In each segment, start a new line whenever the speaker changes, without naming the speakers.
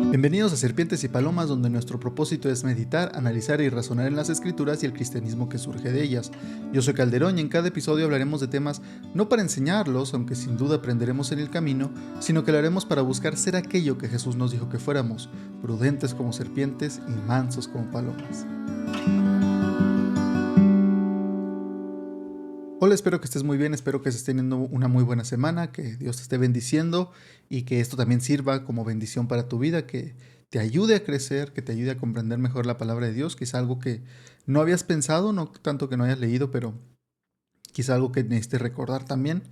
Bienvenidos a Serpientes y Palomas, donde nuestro propósito es meditar, analizar y razonar en las escrituras y el cristianismo que surge de ellas. Yo soy Calderón y en cada episodio hablaremos de temas no para enseñarlos, aunque sin duda aprenderemos en el camino, sino que lo haremos para buscar ser aquello que Jesús nos dijo que fuéramos, prudentes como serpientes y mansos como palomas. Hola, espero que estés muy bien, espero que estés teniendo una muy buena semana, que Dios te esté bendiciendo y que esto también sirva como bendición para tu vida, que te ayude a crecer, que te ayude a comprender mejor la palabra de Dios, quizá algo que no habías pensado, no tanto que no hayas leído, pero quizá algo que necesites recordar también.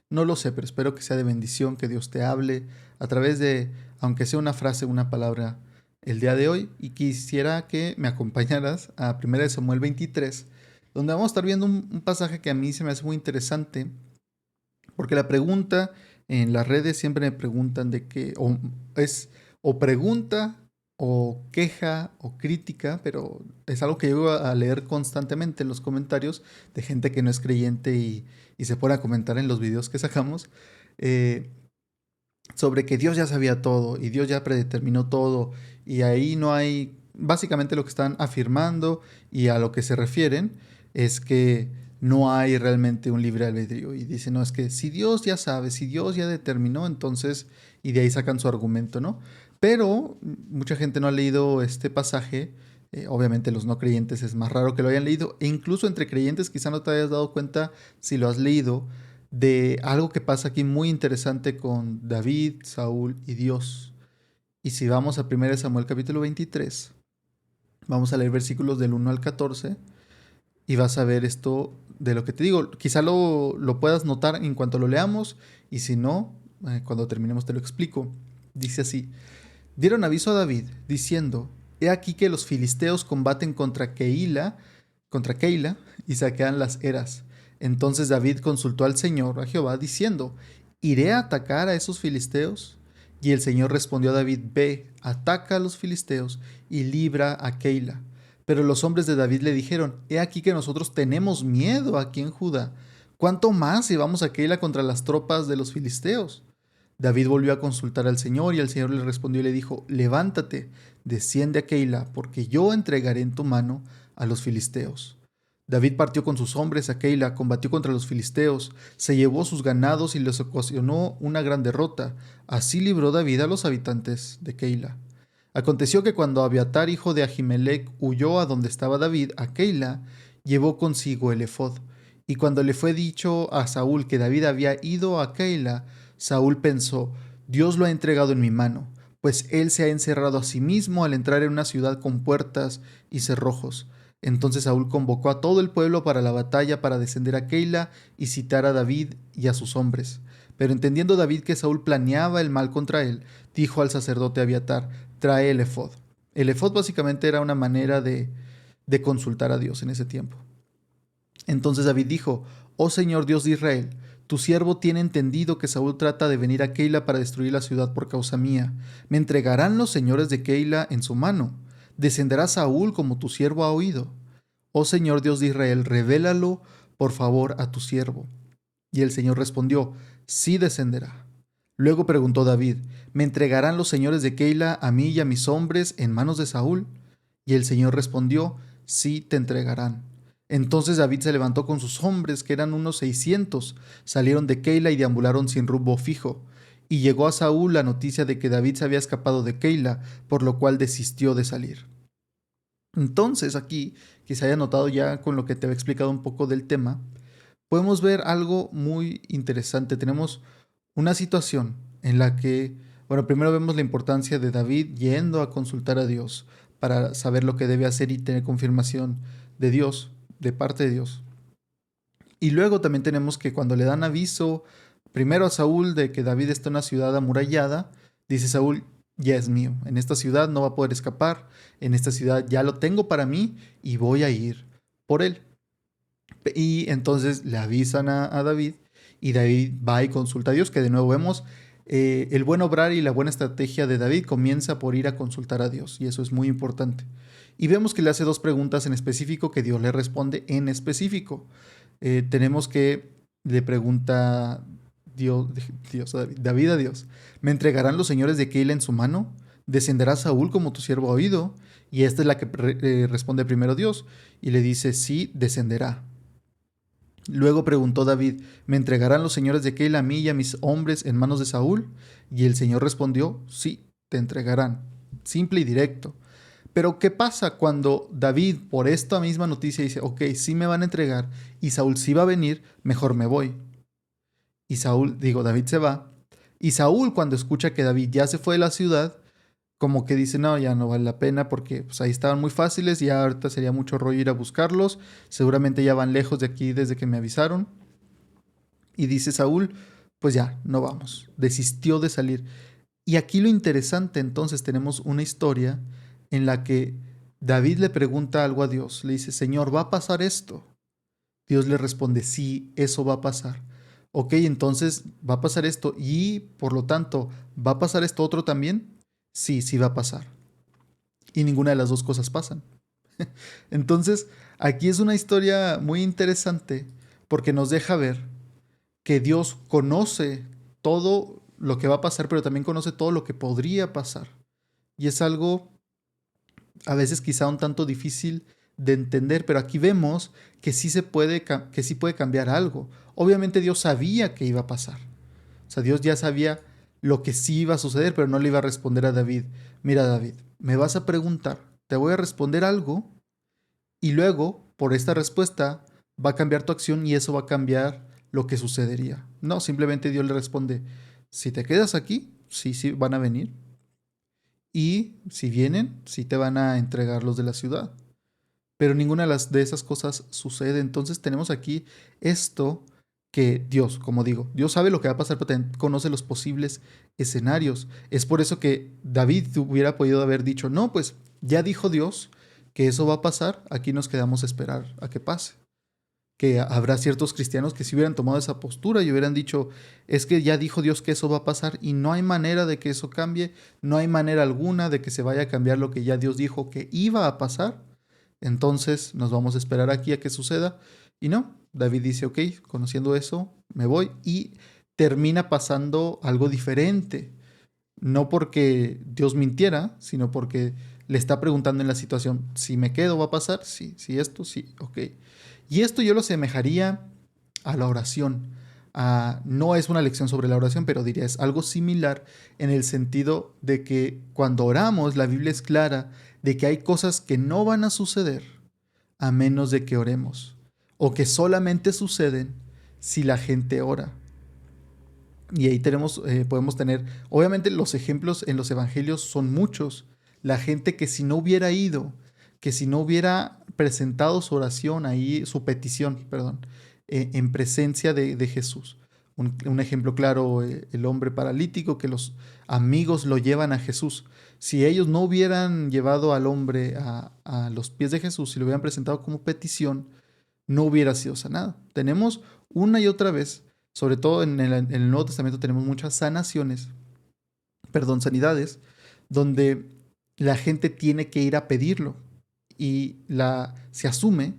No lo sé, pero espero que sea de bendición, que Dios te hable a través de, aunque sea una frase, una palabra, el día de hoy. Y quisiera que me acompañaras a 1 Samuel 23, donde vamos a estar viendo un pasaje que a mí se me hace muy interesante, porque la pregunta en las redes siempre me preguntan de que es o pregunta o queja o crítica, pero es algo que llego a leer constantemente en los comentarios de gente que no es creyente y se pone a comentar en los videos que sacamos eh, sobre que Dios ya sabía todo y Dios ya predeterminó todo y ahí no hay, básicamente lo que están afirmando y a lo que se refieren es que no hay realmente un libre albedrío y dicen, no, es que si Dios ya sabe, si Dios ya determinó, entonces, y de ahí sacan su argumento, ¿no? Pero mucha gente no ha leído este pasaje, obviamente los no creyentes es más raro que lo hayan leído, e incluso entre creyentes quizá no te hayas dado cuenta si lo has leído, de algo que pasa aquí muy interesante con David, Saúl y Dios. Y si vamos a 1 Samuel capítulo 23, vamos a leer versículos del 1 al 14 y vas a ver esto de lo que te digo. Quizá lo puedas notar en cuanto lo leamos y si no, cuando terminemos te lo explico. Dice así, dieron aviso a David diciendo, he aquí que los filisteos combaten contra Keila y saquean las eras. Entonces David consultó al Señor, a Jehová, diciendo, ¿iré a atacar a esos filisteos? Y el Señor respondió a David, ve, ataca a los filisteos y libra a Keila. Pero los hombres de David le dijeron, he aquí que nosotros tenemos miedo aquí en Judá. ¿Cuánto más si vamos a Keila contra las tropas de los filisteos? David volvió a consultar al Señor y el Señor le respondió y le dijo, levántate, desciende a Keila, porque yo entregaré en tu mano a los filisteos. David partió con sus hombres a Keila, combatió contra los filisteos, se llevó sus ganados y les ocasionó una gran derrota. Así libró David a los habitantes de Keila. Aconteció que cuando Abiatar, hijo de Ahimelech, huyó a donde estaba David, a Keila, llevó consigo el efod. Y cuando le fue dicho a Saúl que David había ido a Keila, Saúl pensó, Dios lo ha entregado en mi mano, pues él se ha encerrado a sí mismo al entrar en una ciudad con puertas y cerrojos. Entonces Saúl convocó a todo el pueblo para la batalla para descender a Keila y citar a David y a sus hombres. Pero entendiendo David que Saúl planeaba el mal contra él, dijo al sacerdote Abiatar, trae el efod. El efod básicamente era una manera de consultar a Dios en ese tiempo. Entonces David dijo, oh Señor Dios de Israel, tu siervo tiene entendido que Saúl trata de venir a Keila para destruir la ciudad por causa mía. ¿Me entregarán los señores de Keila en su mano? ¿Descenderá Saúl como tu siervo ha oído? Oh Señor Dios de Israel, revélalo por favor a tu siervo. Y el Señor respondió, sí descenderá. Luego preguntó David, ¿me entregarán los señores de Keila a mí y a mis hombres en manos de Saúl? Y el Señor respondió, sí te entregarán. Entonces David se levantó con sus hombres, que eran unos 600, salieron de Keila y deambularon sin rumbo fijo. Y llegó a Saúl la noticia de que David se había escapado de Keila, por lo cual desistió de salir. Entonces aquí, que se haya notado ya con lo que te había explicado un poco del tema, podemos ver algo muy interesante. Tenemos una situación en la que, bueno, primero vemos la importancia de David yendo a consultar a Dios para saber lo que debe hacer y tener confirmación de Dios, de parte de Dios. Y luego también tenemos que cuando le dan aviso, primero a Saúl de que David está en una ciudad amurallada, dice Saúl, ya es mío, en esta ciudad no va a poder escapar, en esta ciudad ya lo tengo para mí y voy a ir por él. Y entonces le avisan a David y David va y consulta a Dios, que de nuevo vemos el buen obrar y la buena estrategia de David comienza por ir a consultar a Dios y eso es muy importante. Y vemos que le hace dos preguntas en específico que Dios le responde en específico. Tenemos que le pregunta Dios a David, David a Dios, ¿me entregarán los señores de Keila en su mano? ¿descenderá Saúl como tu siervo ha oído? Y esta es la que responde primero Dios, y le dice, sí, descenderá. Luego preguntó David, ¿me entregarán los señores de Keila a mí y a mis hombres en manos de Saúl? Y el Señor respondió, sí, te entregarán. Simple y directo. Pero ¿qué pasa cuando David, por esta misma noticia, dice, ok, sí me van a entregar y Saúl sí va a venir, mejor me voy? Y David se va. Y Saúl, cuando escucha que David ya se fue de la ciudad, como que dice, no, ya no vale la pena porque pues, ahí estaban muy fáciles y ahorita sería mucho rollo ir a buscarlos. Seguramente ya van lejos de aquí desde que me avisaron. Y dice Saúl, pues ya, no vamos. Desistió de salir. Y aquí lo interesante, entonces tenemos una historia en la que David le pregunta algo a Dios. Le dice, Señor, ¿va a pasar esto? Dios le responde, sí, eso va a pasar. Ok, entonces va a pasar esto y por lo tanto, ¿va a pasar esto otro también? Sí, sí va a pasar. Y ninguna de las dos cosas pasan. Entonces, aquí es una historia muy interesante porque nos deja ver que Dios conoce todo lo que va a pasar, pero también conoce todo lo que podría pasar. Y es algo a veces quizá un tanto difícil de entender, pero aquí vemos que sí que sí puede cambiar algo. Obviamente Dios sabía que iba a pasar. O sea, Dios ya sabía lo que sí iba a suceder, pero no le iba a responder a David. Mira, David, me vas a preguntar, te voy a responder algo y luego, por esta respuesta, va a cambiar tu acción y eso va a cambiar lo que sucedería. No, simplemente Dios le responde, si te quedas aquí, sí, sí, van a venir. Y si vienen, sí te van a entregar los de la ciudad. Pero ninguna de esas cosas sucede. Entonces tenemos aquí esto que Dios, como digo, Dios sabe lo que va a pasar, pero también conoce los posibles escenarios. Es por eso que David hubiera podido haber dicho, no, pues ya dijo Dios que eso va a pasar, aquí nos quedamos a esperar a que pase. Que habrá ciertos cristianos que si hubieran tomado esa postura y hubieran dicho, es que ya dijo Dios que eso va a pasar y no hay manera de que eso cambie, no hay manera alguna de que se vaya a cambiar lo que ya Dios dijo que iba a pasar. Entonces nos vamos a esperar aquí a que suceda. Y no, David dice, ok, conociendo eso, me voy y termina pasando algo diferente. No porque Dios mintiera, sino porque le está preguntando en la situación, si me quedo va a pasar, sí, si esto, sí, ok. Y esto yo lo asemejaría a la oración. No es una lección sobre la oración, pero diría es algo similar en el sentido de que cuando oramos, la Biblia es clara de que hay cosas que no van a suceder a menos de que oremos, o que solamente suceden si la gente ora. Y ahí podemos tener, obviamente los ejemplos en los evangelios son muchos. La gente que si no hubiera ido, que si no hubiera presentado su oración ahí, su petición, perdón, en presencia de Jesús. Un ejemplo claro, el hombre paralítico que los amigos lo llevan a Jesús. Si ellos no hubieran llevado al hombre a los pies de Jesús y lo hubieran presentado como petición, no hubiera sido sanado. Tenemos una y otra vez, sobre todo en el Nuevo Testamento, tenemos muchas sanidades, donde la gente tiene que ir a pedirlo y se asume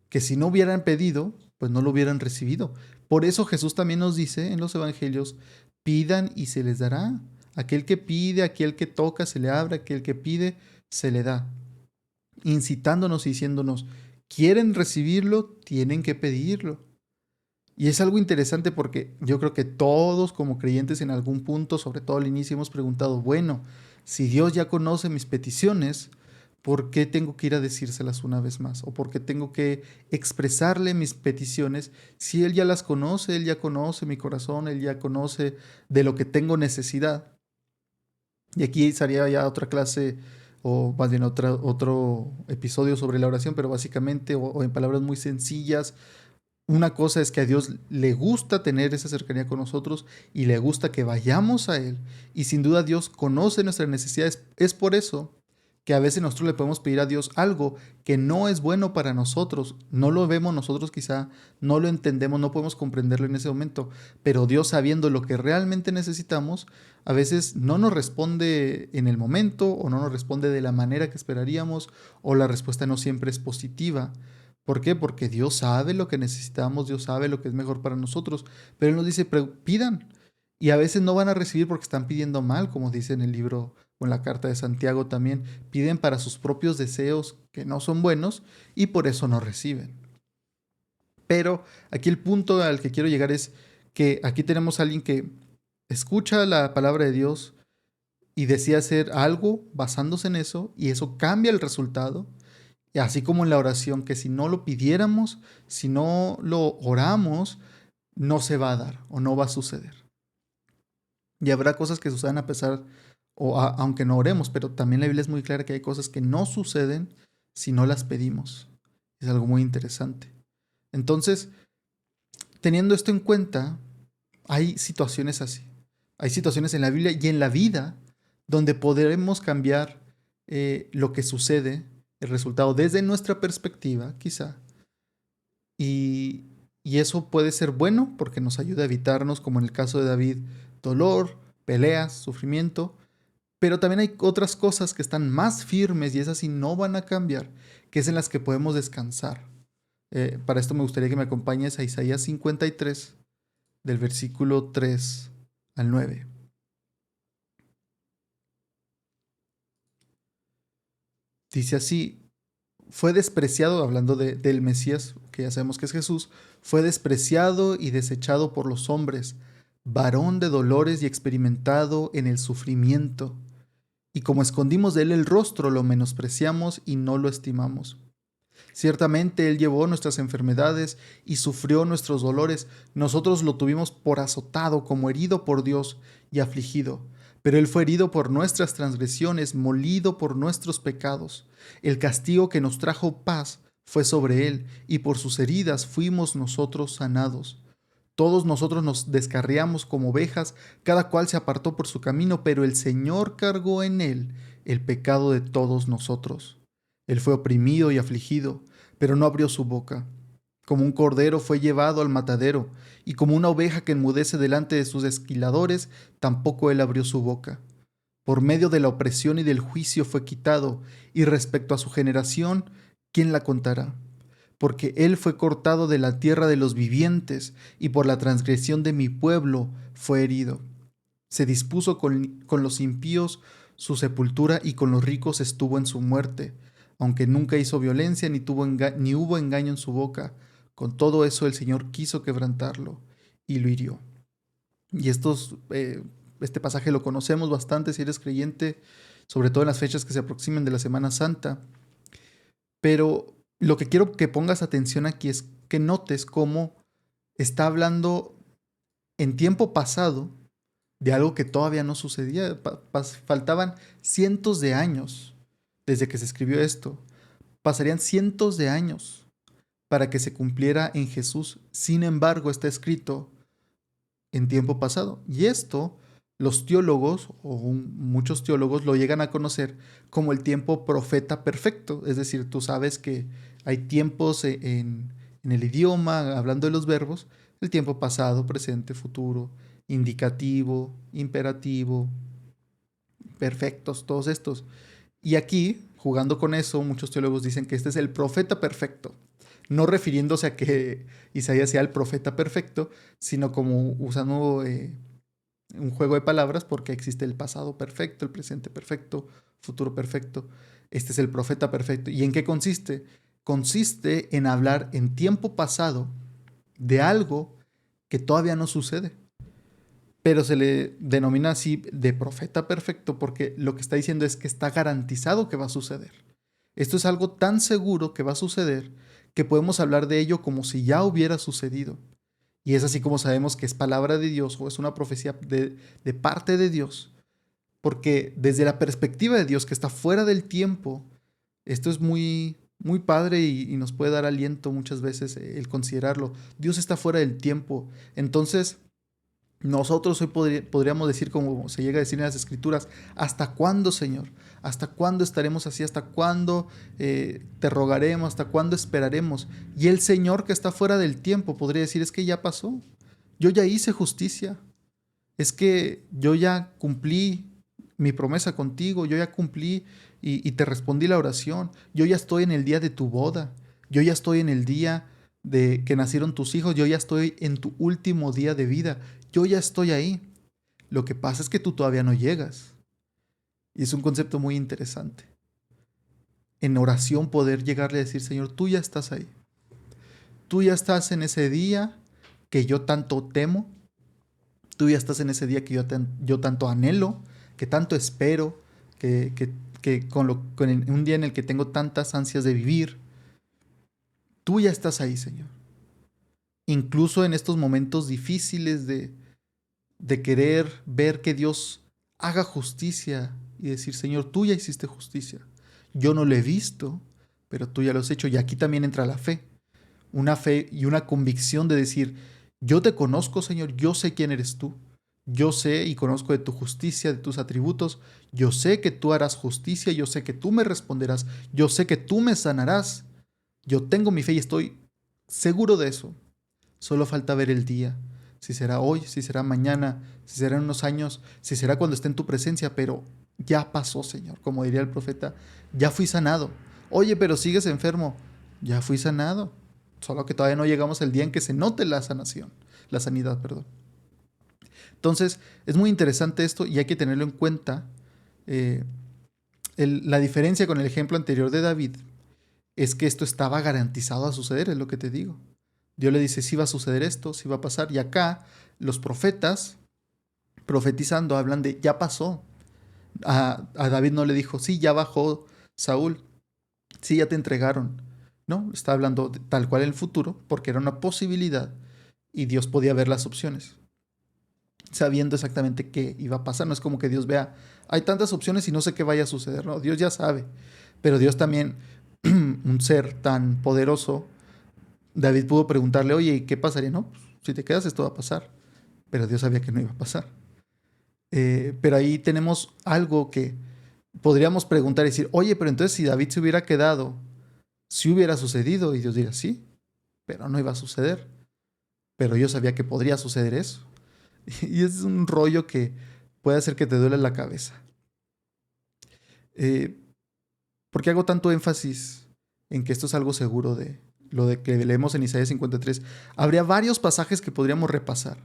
que si no hubieran pedido, pues no lo hubieran recibido. Por eso Jesús también nos dice en los evangelios, pidan y se les dará. Aquel que pide, aquel que toca, se le abre, aquel que pide, se le da. Incitándonos y diciéndonos, quieren recibirlo, tienen que pedirlo. Y es algo interesante porque yo creo que todos como creyentes en algún punto, sobre todo al inicio, hemos preguntado, bueno, si Dios ya conoce mis peticiones, ¿por qué tengo que ir a decírselas una vez más? ¿O por qué tengo que expresarle mis peticiones si Él ya las conoce, Él ya conoce mi corazón, Él ya conoce de lo que tengo necesidad? Y aquí sería ya otra clase o más bien otro episodio sobre la oración, pero básicamente o en palabras muy sencillas, una cosa es que a Dios le gusta tener esa cercanía con nosotros y le gusta que vayamos a Él. Y sin duda Dios conoce nuestras necesidades. Es por eso que a veces nosotros le podemos pedir a Dios algo que no es bueno para nosotros. No lo vemos nosotros quizá, no lo entendemos, no podemos comprenderlo en ese momento. Pero Dios sabiendo lo que realmente necesitamos, a veces no nos responde en el momento o no nos responde de la manera que esperaríamos o la respuesta no siempre es positiva. ¿Por qué? Porque Dios sabe lo que necesitamos, Dios sabe lo que es mejor para nosotros, pero Él nos dice, pidan. Y a veces no van a recibir porque están pidiendo mal, como dice en el libro o en la carta de Santiago también. Piden para sus propios deseos que no son buenos y por eso no reciben. Pero aquí el punto al que quiero llegar es que aquí tenemos a alguien que escucha la palabra de Dios y decide hacer algo basándose en eso y eso cambia el resultado. Y así como en la oración, que si no lo pidiéramos, si no lo oramos, no se va a dar o no va a suceder. Y habrá cosas que sucedan a pesar, aunque no oremos, pero también la Biblia es muy clara que hay cosas que no suceden si no las pedimos. Es algo muy interesante. Entonces, teniendo esto en cuenta, hay situaciones así. Hay situaciones en la Biblia y en la vida donde podremos cambiar lo que sucede, el resultado desde nuestra perspectiva, quizá. Y, y eso puede ser bueno porque nos ayuda a evitarnos, como en el caso de David, dolor, peleas, sufrimiento. Pero también hay otras cosas que están más firmes y esas sí no van a cambiar, que es en las que podemos descansar. Para esto me gustaría que me acompañes a Isaías 53, del versículo 3 al 9. Dice así: fue despreciado, hablando del Mesías, que ya sabemos que es Jesús, fue despreciado y desechado por los hombres, varón de dolores y experimentado en el sufrimiento. Y como escondimos de él el rostro, lo menospreciamos y no lo estimamos. Ciertamente él llevó nuestras enfermedades y sufrió nuestros dolores. Nosotros lo tuvimos por azotado, como herido por Dios y afligido. Pero él fue herido por nuestras transgresiones, molido por nuestros pecados. El castigo que nos trajo paz fue sobre él, y por sus heridas fuimos nosotros sanados. Todos nosotros nos descarriamos como ovejas, cada cual se apartó por su camino, pero el Señor cargó en él el pecado de todos nosotros. Él fue oprimido y afligido, pero no abrió su boca. Como un cordero fue llevado al matadero, y como una oveja que enmudece delante de sus esquiladores, tampoco él abrió su boca. Por medio de la opresión y del juicio fue quitado, y respecto a su generación, ¿quién la contará? Porque él fue cortado de la tierra de los vivientes, y por la transgresión de mi pueblo fue herido. Se dispuso con los impíos su sepultura, y con los ricos estuvo en su muerte, aunque nunca hizo violencia ni hubo engaño en su boca. Con todo eso el Señor quiso quebrantarlo y lo hirió. Y este pasaje lo conocemos bastante si eres creyente, sobre todo en las fechas que se aproximen de la Semana Santa. Pero lo que quiero que pongas atención aquí es que notes cómo está hablando en tiempo pasado de algo que todavía no sucedía. Faltaban cientos de años desde que se escribió esto. Pasarían cientos de años para que se cumpliera en Jesús. Sin embargo, está escrito en tiempo pasado. Y esto los teólogos, muchos teólogos, lo llegan a conocer como el tiempo profeta perfecto. Es decir, tú sabes que hay tiempos en el idioma, hablando de los verbos, el tiempo pasado, presente, futuro, indicativo, imperativo, perfectos, todos estos. Y aquí, jugando con eso, muchos teólogos dicen que este es el profeta perfecto, no refiriéndose a que Isaías sea el profeta perfecto, sino como usando un juego de palabras, porque existe el pasado perfecto, el presente perfecto, futuro perfecto. Este es el profeta perfecto. ¿Y en qué consiste? Consiste en hablar en tiempo pasado de algo que todavía no sucede. Pero se le denomina así de profeta perfecto porque lo que está diciendo es que está garantizado que va a suceder. Esto es algo tan seguro que va a suceder que podemos hablar de ello como si ya hubiera sucedido. Y es así como sabemos que es palabra de Dios o es una profecía de parte de Dios. Porque desde la perspectiva de Dios que está fuera del tiempo, esto es muy, muy padre y nos puede dar aliento muchas veces el considerarlo. Dios está fuera del tiempo. Entonces, nosotros hoy podríamos decir, como se llega a decir en las Escrituras, ¿hasta cuándo, Señor? ¿Hasta cuándo estaremos así? ¿Hasta cuándo te rogaremos? ¿Hasta cuándo esperaremos? Y el Señor que está fuera del tiempo podría decir, es que ya pasó. Yo ya hice justicia. Es que yo ya cumplí mi promesa contigo. Yo ya cumplí y te respondí la oración. Yo ya estoy en el día de tu boda. Yo ya estoy en el día de que nacieron tus hijos. Yo ya estoy en tu último día de vida. Yo ya estoy ahí. Lo que pasa es que tú todavía no llegas. Y es un concepto muy interesante. En oración poder llegarle a decir, Señor, tú ya estás ahí. Tú ya estás en ese día que yo tanto temo. Tú ya estás en ese día que yo tanto anhelo, que tanto espero, que con un día en el que tengo tantas ansias de vivir. Tú ya estás ahí, Señor. Incluso en estos momentos difíciles de querer ver que Dios haga justicia y decir, Señor, tú ya hiciste justicia. Yo no lo he visto, pero tú ya lo has hecho. Y aquí también entra la fe. Una fe y una convicción de decir, yo te conozco, Señor, yo sé quién eres tú. Yo sé y conozco de tu justicia, de tus atributos. Yo sé que tú harás justicia, yo sé que tú me responderás, yo sé que tú me sanarás. Yo tengo mi fe y estoy seguro de eso. Solo falta ver el día. Si será hoy, si será mañana, si será en unos años, si será cuando esté en tu presencia, pero ya pasó, Señor. Como diría el profeta, ya fui sanado. Oye, pero sigues enfermo. Ya fui sanado. Solo que todavía no llegamos al día en que se note la sanación, la sanidad, perdón. Entonces, es muy interesante esto y hay que tenerlo en cuenta. Eh, la diferencia con el ejemplo anterior de David es que esto estaba garantizado a suceder, es lo que te digo. Dios le dice, sí va a suceder esto, sí va a pasar. Y acá los profetas, profetizando, hablan de, ya pasó. A David no le dijo, sí, ya bajó Saúl, sí, ya te entregaron. No, está hablando tal cual en el futuro, porque era una posibilidad y Dios podía ver las opciones, sabiendo exactamente qué iba a pasar. No es como que Dios vea, hay tantas opciones y no sé qué vaya a suceder. No, Dios ya sabe. Pero Dios también, un ser tan poderoso, David pudo preguntarle, oye, ¿y qué pasaría? No, pues, si te quedas esto va a pasar. Pero Dios sabía que no iba a pasar. Pero ahí tenemos algo que podríamos preguntar y decir, oye, pero entonces si David se hubiera quedado, si hubiera sucedido, y Dios diría, sí, pero no iba a suceder. Pero yo sabía que podría suceder eso. Y es un rollo que puede hacer que te duele la cabeza. Eh, ¿Por qué hago tanto énfasis en que esto es algo seguro de lo de que leemos en Isaías 53? Habría varios pasajes que podríamos repasar,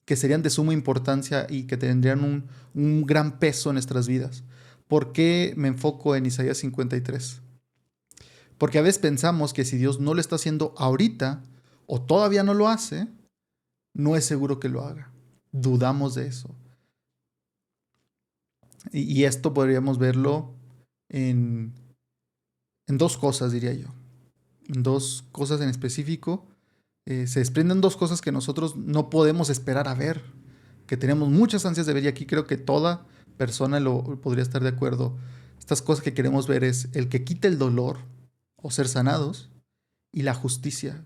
que serían de suma importancia y que tendrían un gran peso en nuestras vidas. ¿Por qué me enfoco en Isaías 53? Porque a veces pensamos que si Dios no lo está haciendo ahorita o todavía no lo hace, no es seguro que lo haga. Dudamos de eso. Y esto podríamos verlo en, en dos cosas, diría yo. En dos cosas en específico. Se desprenden dos cosas que nosotros no podemos esperar a ver, que tenemos muchas ansias de ver y aquí creo que toda persona lo podría estar de acuerdo. Estas cosas que queremos ver es el que quite el dolor o ser sanados y la justicia.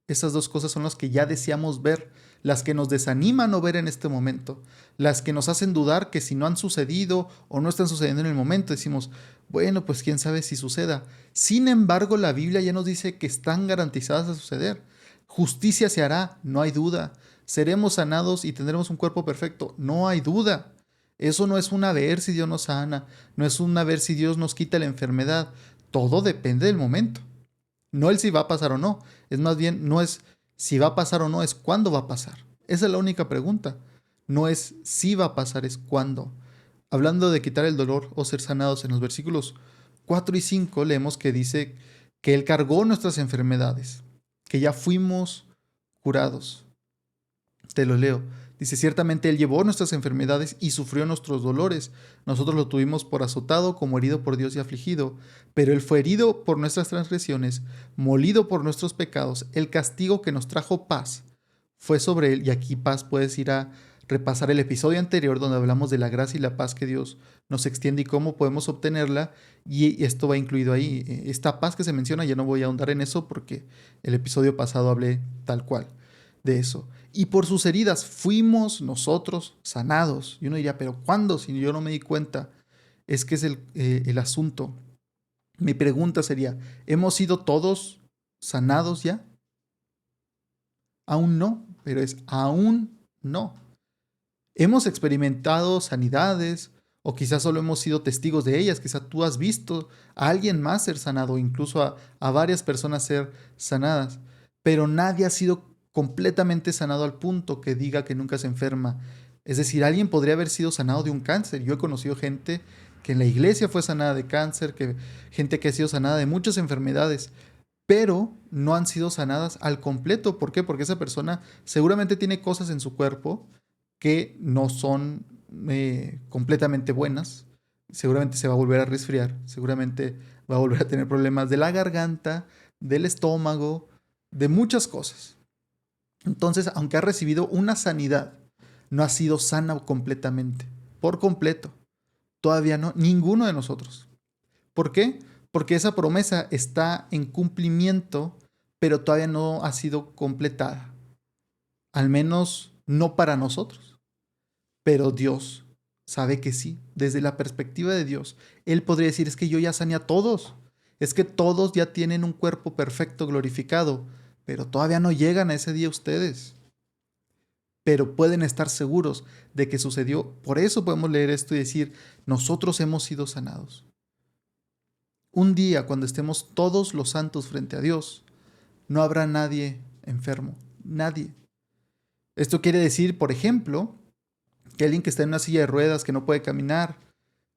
Esas dos cosas son las que ya deseamos ver, las que nos desaniman no ver en este momento, las que nos hacen dudar que si no han sucedido o no están sucediendo en el momento, decimos, bueno, pues quién sabe si suceda. Sin embargo, la Biblia ya nos dice que están garantizadas a suceder. Justicia se hará, no hay duda. Seremos sanados y tendremos un cuerpo perfecto, no hay duda. Eso no es un a ver si Dios nos sana, no es un a ver si Dios nos quita la enfermedad. Todo depende del momento. No el si va a pasar o no. Es más bien, no es si va a pasar o no, es cuándo va a pasar. Esa es la única pregunta. No es si va a pasar, es cuándo. Hablando de quitar el dolor o ser sanados en los versículos 4 y 5 leemos que dice que Él cargó nuestras enfermedades, que ya fuimos curados. Te lo leo. Dice, ciertamente Él llevó nuestras enfermedades y sufrió nuestros dolores. Nosotros lo tuvimos por azotado, como herido por Dios y afligido. Pero Él fue herido por nuestras transgresiones, molido por nuestros pecados. El castigo que nos trajo paz fue sobre Él. Y aquí paz puedes ir a repasar el episodio anterior donde hablamos de la gracia y la paz que Dios nos extiende y cómo podemos obtenerla. Y esto va incluido ahí. Esta paz que se menciona, ya no voy a ahondar en eso porque el episodio pasado hablé tal cual de eso. Y por sus heridas fuimos nosotros sanados. Y uno diría, pero ¿cuándo? Si yo no me di cuenta. Es que es el asunto. Mi pregunta sería, ¿hemos sido todos sanados ya? Aún no, pero es aún no. Hemos experimentado sanidades o quizás solo hemos sido testigos de ellas. Quizás tú has visto a alguien más ser sanado, incluso a varias personas ser sanadas, pero nadie ha sido completamente sanado al punto que diga que nunca se enferma. Es decir, alguien podría haber sido sanado de un cáncer. Yo he conocido gente que en la iglesia fue sanada de cáncer, gente que ha sido sanada de muchas enfermedades, pero no han sido sanadas al completo. ¿Por qué? Porque esa persona seguramente tiene cosas en su cuerpo que no son completamente buenas. Seguramente se va a volver a resfriar, seguramente va a volver a tener problemas de la garganta, del estómago, de muchas cosas. Entonces, aunque ha recibido una sanidad, no ha sido sana completamente, por completo. Todavía no, ninguno de nosotros. ¿Por qué? Porque esa promesa está en cumplimiento, pero todavía no ha sido completada. Al menos no para nosotros. Pero Dios sabe que sí. Desde la perspectiva de Dios, Él podría decir, es que yo ya sané a todos. Es que todos ya tienen un cuerpo perfecto, glorificado, pero todavía no llegan a ese día ustedes. Pero pueden estar seguros de que sucedió. Por eso podemos leer esto y decir, nosotros hemos sido sanados. Un día, cuando estemos todos los santos frente a Dios, no habrá nadie enfermo, nadie. Esto quiere decir, por ejemplo, que alguien que está en una silla de ruedas, que no puede caminar,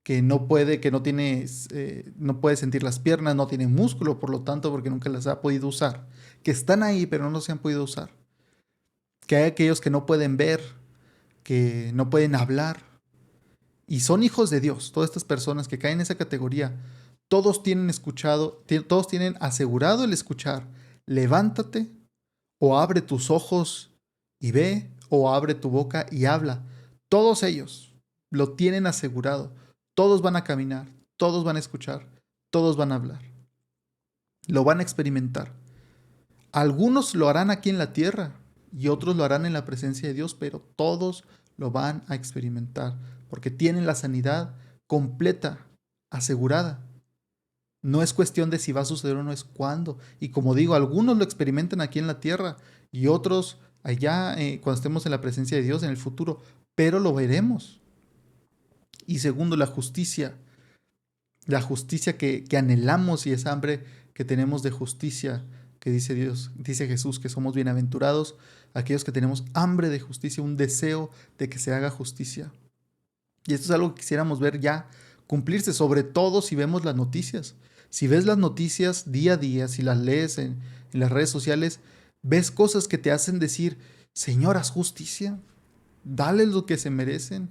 que no puede, que no tiene, no puede sentir las piernas, no tiene músculo, por lo tanto, porque nunca las ha podido usar, que están ahí, pero no se han podido usar. Que hay aquellos que no pueden ver, que no pueden hablar, y son hijos de Dios. Todas estas personas que caen en esa categoría, todos tienen escuchado, todos tienen asegurado el escuchar. Levántate, o abre tus ojos y ve, o abre tu boca y habla. Todos ellos lo tienen asegurado. Todos van a caminar, todos van a escuchar, todos van a hablar. Lo van a experimentar. Algunos lo harán aquí en la tierra y otros lo harán en la presencia de Dios, pero todos lo van a experimentar porque tienen la sanidad completa, asegurada. No es cuestión de si va a suceder o no, es cuándo. Y como digo, algunos lo experimentan aquí en la tierra y otros allá cuando estemos en la presencia de Dios en el futuro, pero lo veremos. Y segundo, la justicia que anhelamos y esa hambre que tenemos de justicia, que dice Dios, dice Jesús que somos bienaventurados, aquellos que tenemos hambre de justicia, un deseo de que se haga justicia. Y esto es algo que quisiéramos ver ya cumplirse, sobre todo si vemos las noticias. Si ves las noticias día a día, si las lees en las redes sociales, ves cosas que te hacen decir, Señor, haz justicia, dales lo que se merecen,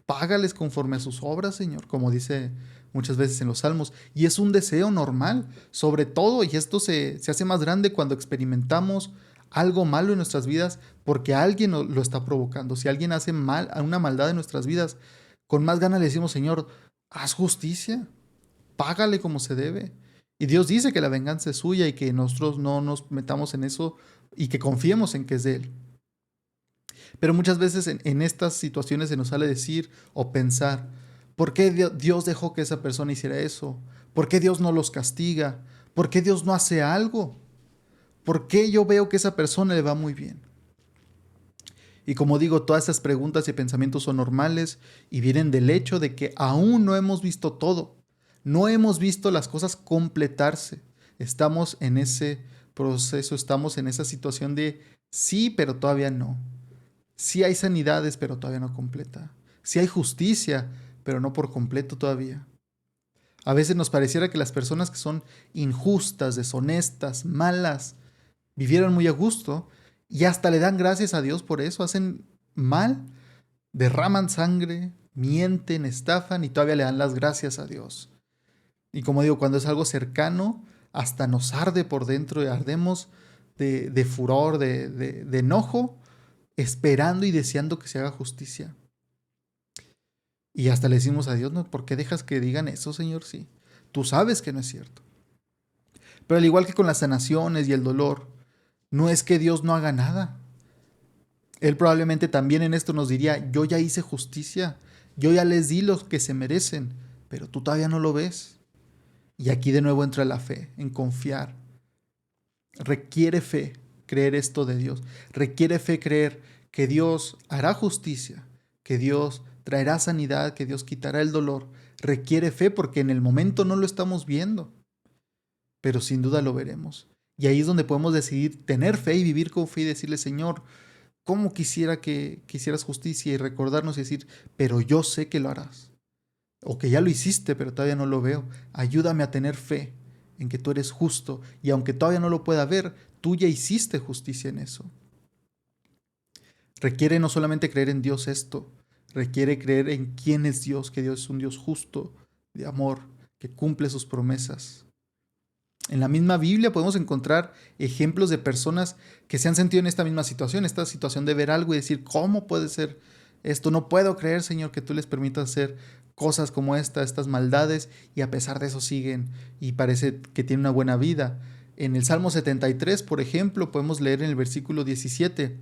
págales conforme a sus obras, Señor, como dice muchas veces en los salmos. Y es un deseo normal, sobre todo, y esto se hace más grande cuando experimentamos algo malo en nuestras vidas porque alguien lo está provocando. Si alguien hace mal, una maldad en nuestras vidas, con más ganas le decimos, Señor, haz justicia, págale como se debe. Y Dios dice que la venganza es suya y que nosotros no nos metamos en eso y que confiemos en que es de Él. Pero muchas veces en estas situaciones se nos sale decir o pensar, ¿por qué Dios dejó que esa persona hiciera eso? ¿Por qué Dios no los castiga? ¿Por qué Dios no hace algo? ¿Por qué yo veo que esa persona le va muy bien? Y como digo, todas esas preguntas y pensamientos son normales y vienen del hecho de que aún no hemos visto todo. No hemos visto las cosas completarse. Estamos en ese proceso, estamos en esa situación de sí, pero todavía no. Sí hay sanidades, pero todavía no completa. Sí hay justicia, pero no por completo todavía. A veces nos pareciera que las personas que son injustas, deshonestas, malas, vivieron muy a gusto y hasta le dan gracias a Dios por eso. Hacen mal, derraman sangre, mienten, estafan y todavía le dan las gracias a Dios. Y como digo, cuando es algo cercano, hasta nos arde por dentro y ardemos de furor, de enojo, esperando y deseando que se haga justicia. Y hasta le decimos a Dios, no, ¿por qué dejas que digan eso, Señor? Sí, tú sabes que no es cierto. Pero al igual que con las sanaciones y el dolor, no es que Dios no haga nada. Él probablemente también en esto nos diría, yo ya hice justicia, yo ya les di lo que se merecen, pero tú todavía no lo ves. Y aquí de nuevo entra la fe, en confiar. Requiere fe creer esto de Dios. Requiere fe creer que Dios hará justicia, que Dios traerá sanidad, que Dios quitará el dolor. Requiere fe porque en el momento no lo estamos viendo, pero sin duda lo veremos. Y ahí es donde podemos decidir tener fe y vivir con fe y decirle, Señor, ¿Cómo quisiera que hicieras justicia y recordarnos y decir, pero yo sé que lo harás? O que ya lo hiciste, pero todavía no lo veo. Ayúdame a tener fe en que tú eres justo y aunque todavía no lo pueda ver, tú ya hiciste justicia en eso. Requiere no solamente creer en Dios esto, requiere creer en quién es Dios, que Dios es un Dios justo, de amor, que cumple sus promesas. En la misma Biblia podemos encontrar ejemplos de personas que se han sentido en esta situación de ver algo y decir, ¿cómo puede ser esto? No puedo creer, Señor, que tú les permitas hacer cosas como estas maldades, y a pesar de eso siguen y parece que tienen una buena vida. En el Salmo 73, por ejemplo, podemos leer en el versículo 17,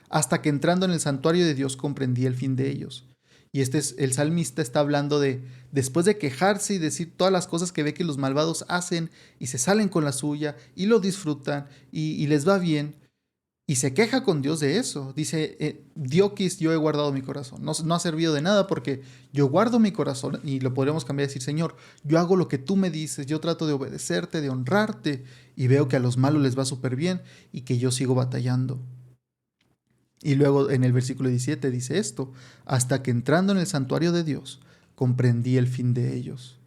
hasta que entrando en el santuario de Dios comprendí el fin de ellos. Y el salmista está hablando de, después de quejarse y decir todas las cosas que ve que los malvados hacen y se salen con la suya y lo disfrutan y les va bien, y se queja con Dios de eso. Dice, Dioquis, yo he guardado mi corazón. No ha servido de nada porque yo guardo mi corazón, y lo podríamos cambiar y decir, Señor, yo hago lo que tú me dices, yo trato de obedecerte, de honrarte, y veo que a los malos les va súper bien y que yo sigo batallando. Y luego en el versículo 17 dice esto, hasta que entrando en el santuario de Dios, comprendí el fin de ellos.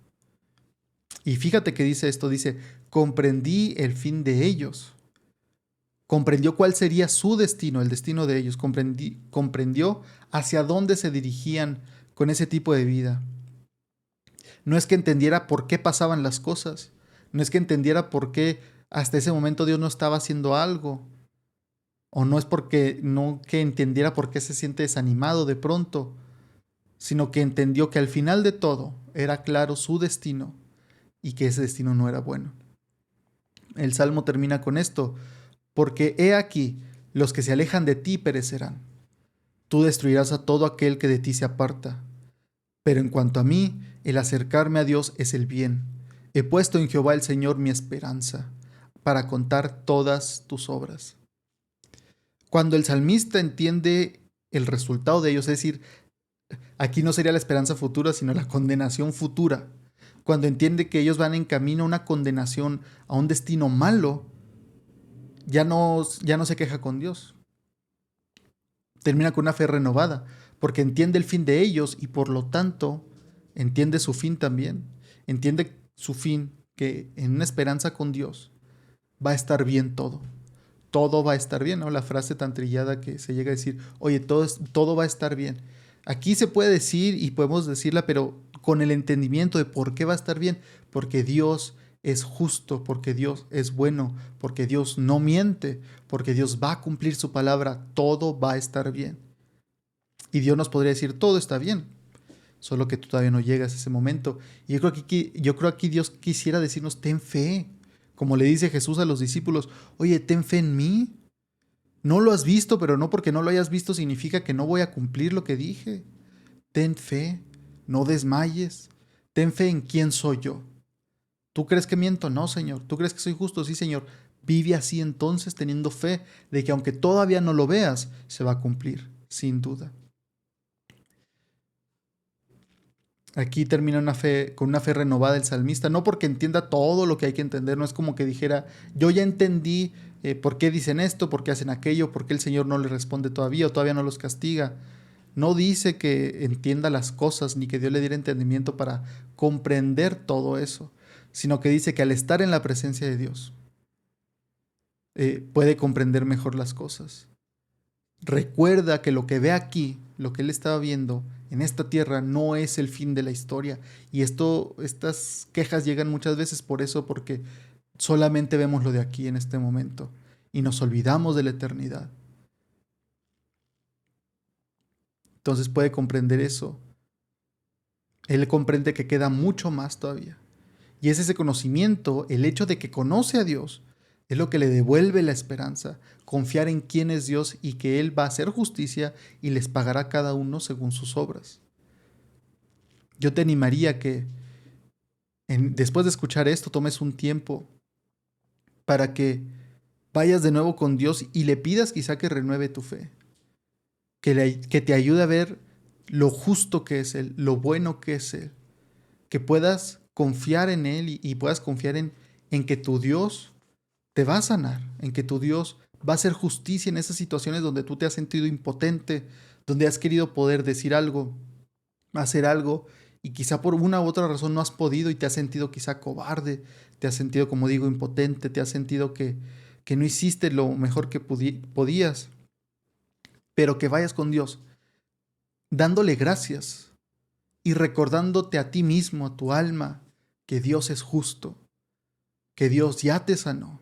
Y fíjate que dice esto, dice, comprendí el fin de ellos. Comprendió cuál sería su destino, el destino de ellos. Comprendió hacia dónde se dirigían con ese tipo de vida. No es que entendiera por qué pasaban las cosas. No es que entendiera por qué hasta ese momento Dios no estaba haciendo algo. O no es porque no que entendiera por qué se siente desanimado de pronto, sino que entendió que al final de todo era claro su destino y que ese destino no era bueno. El salmo termina con esto, porque he aquí, los que se alejan de ti perecerán. Tú destruirás a todo aquel que de ti se aparta. Pero en cuanto a mí, el acercarme a Dios es el bien. He puesto en Jehová el Señor mi esperanza, para contar todas tus obras. Cuando el salmista entiende el resultado de ellos, es decir, aquí no sería la esperanza futura, sino la condenación futura. Cuando entiende que ellos van en camino a una condenación, a un destino malo, ya no se queja con Dios. Termina con una fe renovada, porque entiende el fin de ellos y por lo tanto entiende su fin también. Entiende su fin, que en una esperanza con Dios va a estar bien todo. Todo va a estar bien, ¿no? La frase tan trillada que se llega a decir, oye, todo va a estar bien. Aquí se puede decir y podemos decirla, pero con el entendimiento de por qué va a estar bien. Porque Dios es justo, porque Dios es bueno, porque Dios no miente, porque Dios va a cumplir su palabra, todo va a estar bien. Y Dios nos podría decir, todo está bien, solo que tú todavía no llegas a ese momento. Y yo creo aquí Dios quisiera decirnos, ten fe. Como le dice Jesús a los discípulos, oye, ten fe en mí. No lo has visto, pero no porque no lo hayas visto significa que no voy a cumplir lo que dije. Ten fe, no desmayes. Ten fe en quién soy yo. ¿Tú crees que miento? No, Señor. ¿Tú crees que soy justo? Sí, Señor. Vive así entonces, teniendo fe de que aunque todavía no lo veas, se va a cumplir, sin duda. Aquí termina con una fe renovada el salmista, no porque entienda todo lo que hay que entender, no es como que dijera, yo ya entendí por qué dicen esto, por qué hacen aquello, por qué el Señor no les responde todavía o todavía no los castiga. No dice que entienda las cosas ni que Dios le diera entendimiento para comprender todo eso, sino que dice que al estar en la presencia de Dios, puede comprender mejor las cosas. Recuerda que lo que ve aquí, lo que él estaba viendo en esta tierra, no es el fin de la historia. Y estas quejas llegan muchas veces por eso, porque solamente vemos lo de aquí en este momento y nos olvidamos de la eternidad. Entonces puede comprender eso. Él comprende que queda mucho más todavía. Y es ese conocimiento, el hecho de que conoce a Dios, es lo que le devuelve la esperanza, confiar en quién es Dios y que Él va a hacer justicia y les pagará a cada uno según sus obras. Yo te animaría que después de escuchar esto tomes un tiempo para que vayas de nuevo con Dios y le pidas quizá que renueve tu fe, que te ayude a ver lo justo que es Él, lo bueno que es Él, que puedas confiar en Él y puedas confiar en que tu Dios te va a sanar, en que tu Dios Va a hacer justicia en esas situaciones donde tú te has sentido impotente, donde has querido poder decir algo, hacer algo, y quizá por una u otra razón no has podido y te has sentido quizá cobarde, te has sentido, como digo, impotente, te has sentido que no hiciste lo mejor que podías, pero que vayas con Dios, dándole gracias y recordándote a ti mismo, a tu alma, que Dios es justo, que Dios ya te sanó,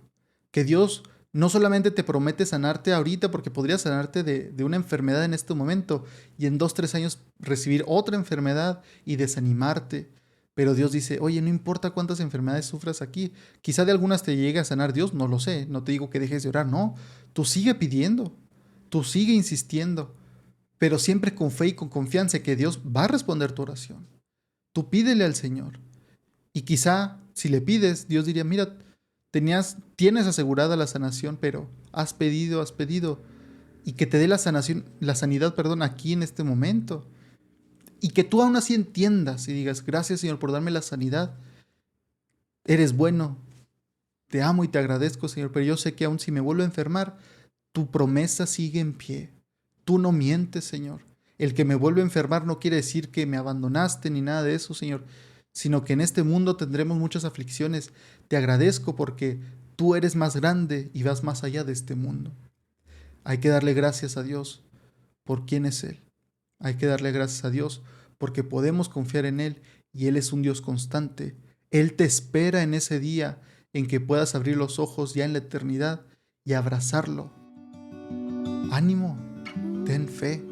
que Dios no solamente te promete sanarte ahorita, porque podría sanarte de una enfermedad en este momento y en 2, 3 años recibir otra enfermedad y desanimarte. Pero Dios dice, oye, no importa cuántas enfermedades sufras aquí, quizá de algunas te llegue a sanar Dios, no lo sé, no te digo que dejes de orar, no, tú sigue pidiendo, tú sigue insistiendo, pero siempre con fe y con confianza que Dios va a responder tu oración. Tú pídele al Señor. Y quizá si le pides, Dios diría, mira, tienes asegurada la sanación, pero has pedido, y que te dé la sanación, la sanidad, perdón, aquí en este momento. Y que tú aún así entiendas y digas, gracias Señor por darme la sanidad. Eres bueno, te amo y te agradezco, Señor, pero yo sé que aún si me vuelvo a enfermar, tu promesa sigue en pie. Tú no mientes, Señor. El que me vuelve a enfermar no quiere decir que me abandonaste ni nada de eso, Señor, sino que en este mundo tendremos muchas aflicciones. Te agradezco porque tú eres más grande y vas más allá de este mundo. Hay que darle gracias a Dios por quién es Él. Hay que darle gracias a Dios porque podemos confiar en Él y Él es un Dios constante. Él te espera en ese día en que puedas abrir los ojos ya en la eternidad y abrazarlo. Ánimo, ten fe.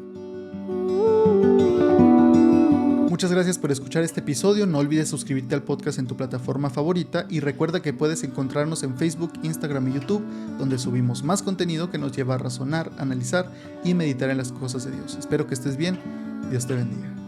Muchas gracias por escuchar este episodio. No olvides suscribirte al podcast en tu plataforma favorita y recuerda que puedes encontrarnos en Facebook, Instagram y YouTube, donde subimos más contenido que nos lleva a razonar, analizar y meditar en las cosas de Dios. Espero que estés bien. Dios te bendiga.